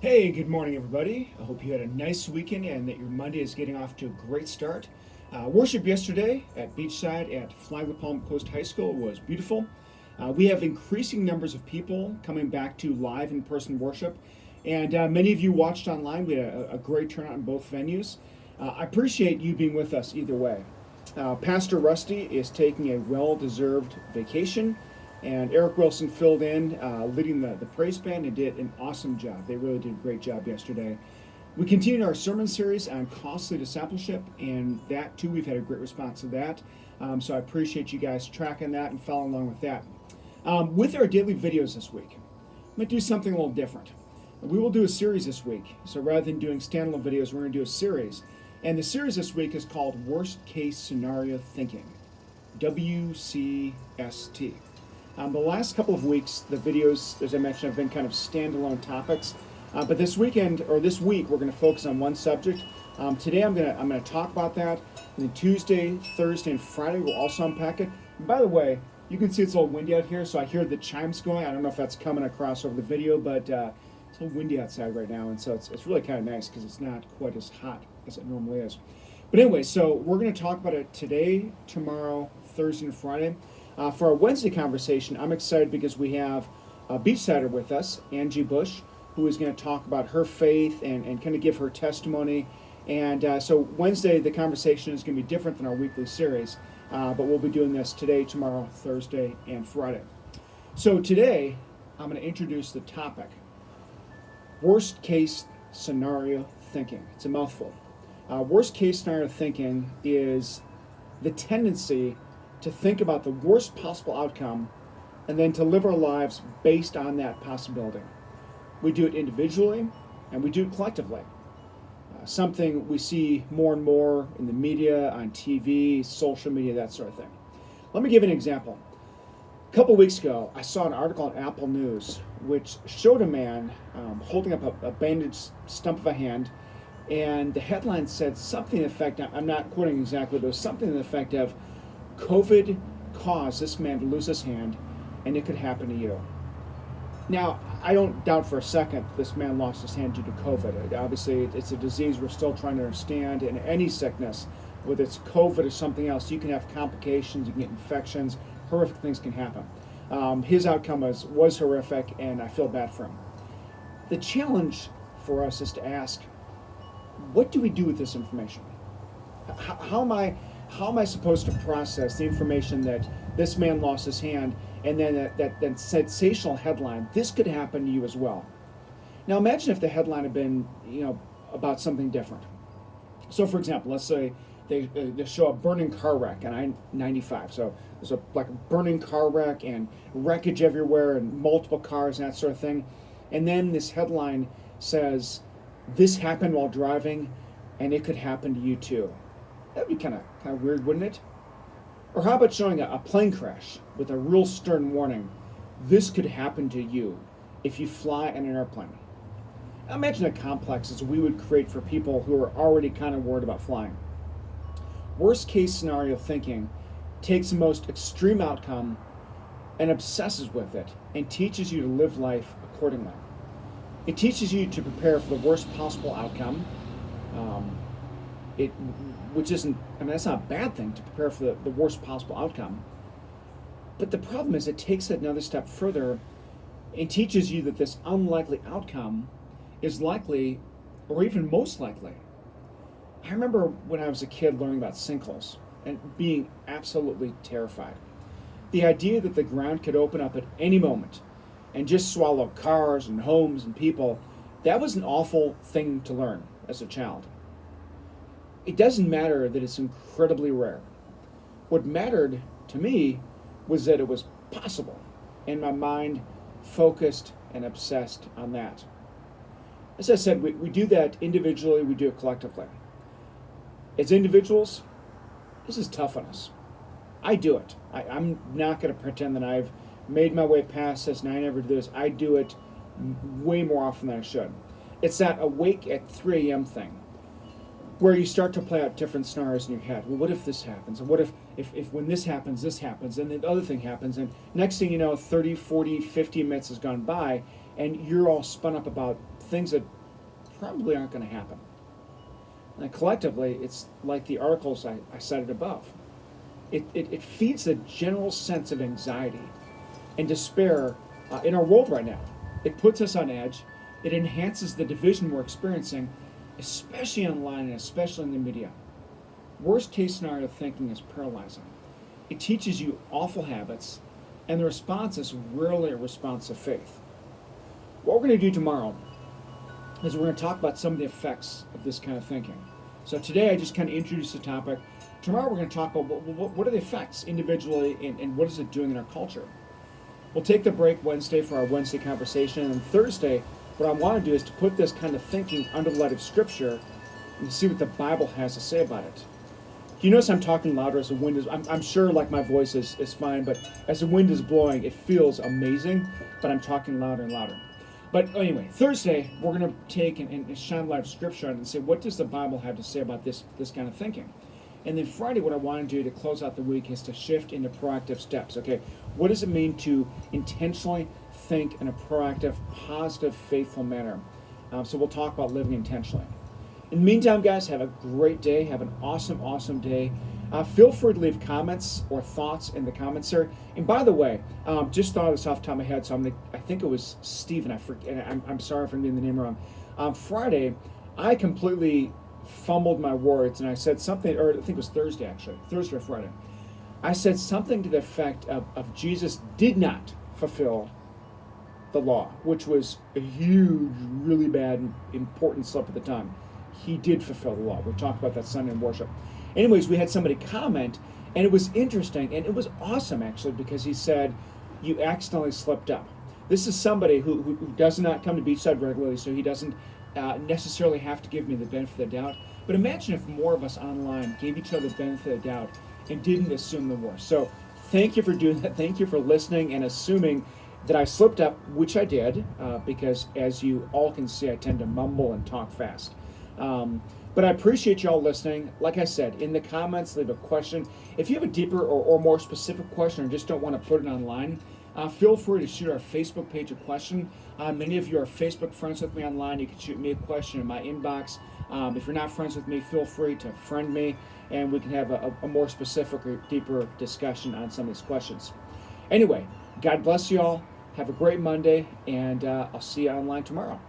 Hey, good morning, everybody. I hope you had a nice weekend and that your Monday is getting off to a great start. Worship yesterday at Beachside at Flagler Palm Coast High School was beautiful. We have increasing numbers of people coming back to live in person worship, and many of you watched online. We had a great turnout in both venues. I appreciate you being with us either way. Pastor Rusty is taking a well deserved vacation, and Eric Wilson filled in, leading the praise band, and did an awesome job. They really did a great job yesterday. We continued our sermon series on costly discipleship, and that too, we've had a great response to that. So I appreciate you guys tracking that and following along with that. With our daily videos this week, I'm going to do something a little different. We will do a series this week. So rather than doing standalone videos, we're going to do a series. And the series this week is called Worst Case Scenario Thinking, WCST. The last couple of weeks, the videos, as I mentioned, have been kind of standalone topics. But this weekend, or this week, we're going to focus on one subject. Today, I'm going to talk about that. And then Tuesday, Thursday, and Friday, we'll also unpack it. And by the way, you can see it's a little windy out here, so I hear the chimes going. I don't know if that's coming across over the video, but it's a little windy outside right now, and so it's really kind of nice because it's not quite as hot as it normally is. But anyway, so we're going to talk about it today, tomorrow, Thursday, and Friday. For our Wednesday conversation, I'm excited because we have a Beachsider with us, Angie Bush, who is going to talk about her faith and kind of give her testimony. And so Wednesday, the conversation is going to be different than our weekly series, but we'll be doing this today, tomorrow, Thursday, and Friday. So today, I'm going to introduce the topic, worst case scenario thinking. It's a mouthful. Worst case scenario thinking is the tendency to think about the worst possible outcome and then to live our lives based on that possibility. We do it individually and we do it collectively. Something we see more and more in the media, on TV, social media, that sort of thing. Let me give you an example. A couple weeks ago, I saw an article on Apple News which showed a man holding up a bandaged stump of a hand, and the headline said something to the effect, I'm not quoting exactly, but it was something to the effect of, COVID caused this man to lose his hand, and it could happen to you. Now, I don't doubt for a second this man lost his hand due to COVID. Obviously, it's a disease we're still trying to understand. In any sickness, whether it's COVID or something else, you can have complications, you can get infections, horrific things can happen. His outcome was horrific, and I feel bad for him. The challenge for us is to ask, what do we do with this information? How am I supposed to process the information that this man lost his hand, and then that sensational headline, this could happen to you as well? Now imagine if the headline had been, about something different. So for example, let's say they show a burning car wreck on I-95. So there's like a burning car wreck and wreckage everywhere and multiple cars and that sort of thing. And then this headline says, this happened while driving and it could happen to you too. That'd be kind of weird, wouldn't it? Or how about showing a plane crash with a real stern warning? This could happen to you if you fly in an airplane. Now imagine the complexes we would create for people who are already kind of worried about flying. Worst case scenario thinking takes the most extreme outcome and obsesses with it and teaches you to live life accordingly. It teaches you to prepare for the worst possible outcome. Which isn't, that's not a bad thing to prepare for the worst possible outcome. But the problem is it takes it another step further and teaches you that this unlikely outcome is likely, or even most likely. I remember when I was a kid learning about sinkholes and being absolutely terrified. The idea that the ground could open up at any moment and just swallow cars and homes and people, that was an awful thing to learn as a child. It doesn't matter that it's incredibly rare. What mattered to me was that it was possible, and my mind focused and obsessed on that. As I said, we do that individually, we do it collectively. As individuals, this is tough on us. I do it. I'm not going to pretend that I've made my way past this and I never do this. I do it way more often than I should. It's that awake at 3 a.m. thing, where you start to play out different scenarios in your head. Well, what if this happens? And what if when this happens, and the other thing happens, and next thing you know, 30, 40, 50 minutes has gone by, and you're all spun up about things that probably aren't going to happen. And collectively, it's like the articles I cited above. It feeds a general sense of anxiety and despair in our world right now. It puts us on edge. It enhances the division we're experiencing, especially online and especially in the media. Worst case scenario thinking is paralyzing. It teaches you awful habits, and the response is rarely a response of faith. What we're going to do tomorrow is we're going to talk about some of the effects of this kind of thinking. So today I just kind of introduced the topic. Tomorrow we're going to talk about what are the effects individually and what is it doing in our culture. We'll take the break Wednesday for our Wednesday conversation, and then Thursday what I want to do is to put this kind of thinking under the light of Scripture and see what the Bible has to say about it. You notice I'm talking louder as the wind is, I'm sure like my voice is fine, but as the wind is blowing, it feels amazing, but I'm talking louder and louder. But anyway, Thursday, we're going to take and shine light of Scripture on it and say, what does the Bible have to say about this kind of thinking? And then Friday, what I want to do to close out the week is to shift into proactive steps. Okay, what does it mean to intentionally think in a proactive, positive, faithful manner? So we'll talk about living intentionally. In the meantime, guys, have a great day. Have an awesome, awesome day. Feel free to leave comments or thoughts in the comments there. And by the way, just thought of this off the top of my head, so I think it was Stephen. I'm sorry if I'm getting the name wrong. Friday, I completely fumbled my words, and I said something, or I think it was Thursday actually, Thursday or Friday. I said something to the effect of Jesus did not fulfill the law, which was a huge, really bad, important slip at the time. He did fulfill the law. We'll talk about that Sunday in worship. Anyways, we had somebody comment, and it was interesting, and it was awesome, actually, because he said, you accidentally slipped up. This is somebody who does not come to Beachside regularly, so he doesn't necessarily have to give me the benefit of the doubt. But imagine if more of us online gave each other the benefit of the doubt and didn't assume the worst. So thank you for doing that. Thank you for listening and assuming that I slipped up, which I did, because as you all can see, I tend to mumble and talk fast. But I appreciate y'all listening. Like I said, in the comments, leave a question. If you have a deeper or more specific question or just don't want to put it online, feel free to shoot our Facebook page a question. Many of you are Facebook friends with me online. You can shoot me a question in my inbox. If you're not friends with me, feel free to friend me, and we can have a more specific or deeper discussion on some of these questions. Anyway, God bless you all. Have a great Monday, and I'll see you online tomorrow.